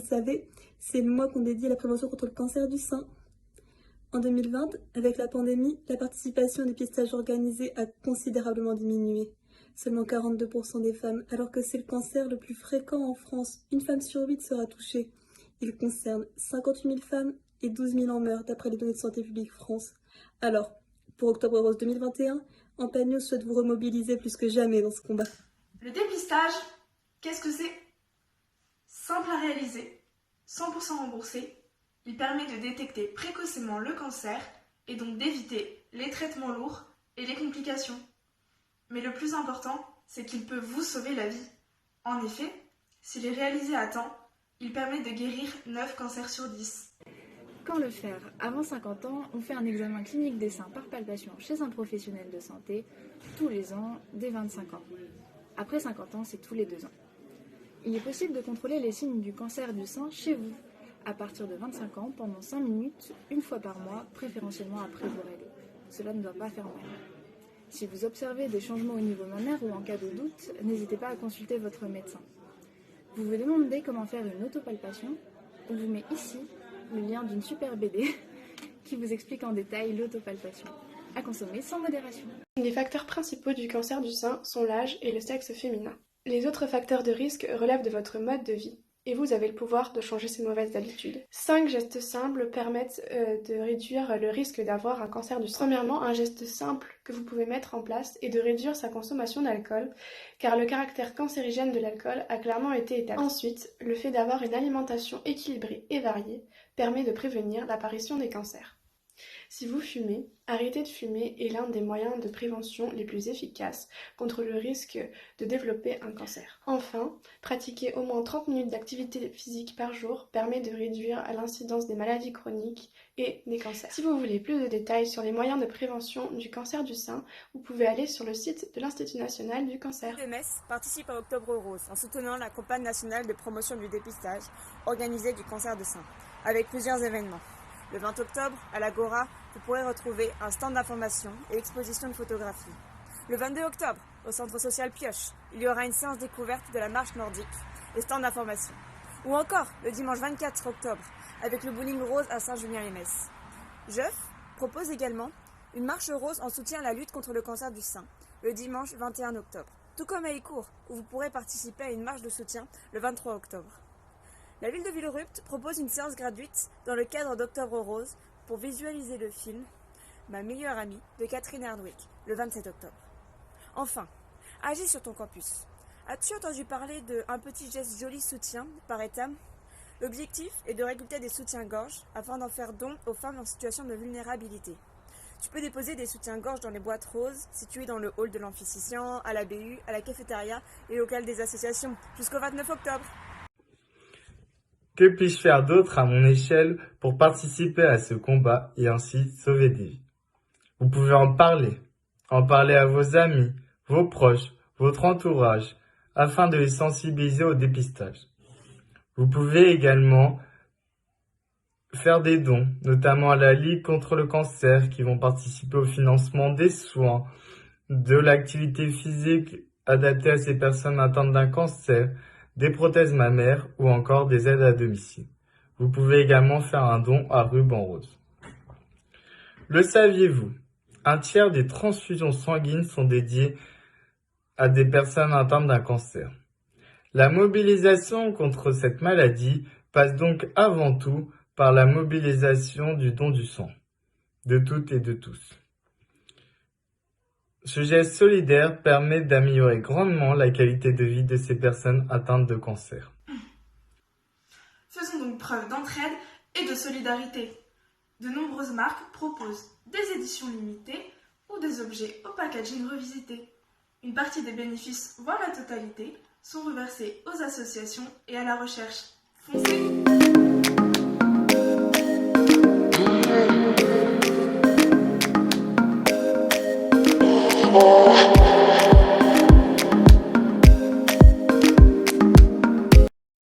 savez, c'est le mois qu'on dédie à la prévention contre le cancer du sein. En 2020, avec la pandémie, la participation au dépistage organisé a considérablement diminué. Seulement 42% des femmes, alors que c'est le cancer le plus fréquent en France. Une femme sur 8 sera touchée. Il concerne 58 000 femmes et 12 000 en meurent, d'après les données de Santé publique France. Alors, pour Octobre Rose 2021, Ampagno souhaite vous remobiliser plus que jamais dans ce combat. Le dépistage, qu'est-ce que c'est? Simple à réaliser, 100% remboursé, il permet de détecter précocement le cancer et donc d'éviter les traitements lourds et les complications. Mais le plus important, c'est qu'il peut vous sauver la vie. En effet, s'il est réalisé à temps, il permet de guérir 9 cancers sur 10. Quand le faire? Avant 50 ans, on fait un examen clinique des seins par palpation chez un professionnel de santé tous les ans dès 25 ans. Après 50 ans, c'est tous les 2 ans. Il est possible de contrôler les signes du cancer du sein chez vous à partir de 25 ans pendant 5 minutes, une fois par mois, préférentiellement après vos règles. Cela ne doit pas faire mal. Si vous observez des changements au niveau mammaire ou en cas de doute, n'hésitez pas à consulter votre médecin. Vous vous demandez comment faire une autopalpation? On vous met ici le lien d'une super BD qui vous explique en détail l'autopalpation. À consommer sans modération. Les facteurs principaux du cancer du sein sont l'âge et le sexe féminin. Les autres facteurs de risque relèvent de votre mode de vie. Et vous avez le pouvoir de changer ces mauvaises habitudes. 5 gestes simples permettent de réduire le risque d'avoir un cancer du sein. Premièrement, un geste simple que vous pouvez mettre en place est de réduire sa consommation d'alcool, car le caractère cancérigène de l'alcool a clairement été établi. Ensuite, le fait d'avoir une alimentation équilibrée et variée permet de prévenir l'apparition des cancers. Si vous fumez, arrêter de fumer est l'un des moyens de prévention les plus efficaces contre le risque de développer un cancer. Enfin, pratiquer au moins 30 minutes d'activité physique par jour permet de réduire l'incidence des maladies chroniques et des cancers. Si vous voulez plus de détails sur les moyens de prévention du cancer du sein, vous pouvez aller sur le site de l'Institut national du cancer. Le Metz participe à Octobre Rose en soutenant la campagne nationale de promotion du dépistage organisée du cancer du sein, avec plusieurs événements. Le 20 octobre, à l'Agora, vous pourrez retrouver un stand d'information et exposition de photographie. Le 22 octobre, au centre social Pioche, il y aura une séance découverte de la marche nordique et stand d'information. Ou encore, le dimanche 24 octobre, avec le bowling rose à Saint-Julien-les-Metz. Jeuf propose également une marche rose en soutien à la lutte contre le cancer du sein, le dimanche 21 octobre. Tout comme à Écourt, où vous pourrez participer à une marche de soutien le 23 octobre. La ville de Villerupt propose une séance gratuite dans le cadre d'Octobre Rose pour visualiser le film Ma meilleure amie de Catherine Hardwick le 27 octobre. Enfin, agis sur ton campus. As-tu entendu parler d'un petit geste joli soutien par Etam? L'objectif est de récolter des soutiens-gorge afin d'en faire don aux femmes en situation de vulnérabilité. Tu peux déposer des soutiens-gorge dans les boîtes roses situées dans le hall de l'amphicicien, à la BU, à la cafétéria et au local des associations jusqu'au 29 octobre. Que puis-je faire d'autre à mon échelle pour participer à ce combat et ainsi sauver des vies? Vous pouvez en parler à vos amis, vos proches, votre entourage, afin de les sensibiliser au dépistage. Vous pouvez également faire des dons, notamment à la Ligue contre le cancer, qui vont participer au financement des soins, de l'activité physique adaptée à ces personnes atteintes d'un cancer, des prothèses mammaires ou encore des aides à domicile. Vous pouvez également faire un don à Ruban Rose. Le saviez-vous? Un tiers des transfusions sanguines sont dédiées à des personnes atteintes d'un cancer. La mobilisation contre cette maladie passe donc avant tout par la mobilisation du don du sang, de toutes et de tous. Ce geste solidaire permet d'améliorer grandement la qualité de vie de ces personnes atteintes de cancer. Faisons donc preuve d'entraide et de solidarité. De nombreuses marques proposent des éditions limitées ou des objets au packaging revisité. Une partie des bénéfices, voire la totalité, sont reversés aux associations et à la recherche. Foncez!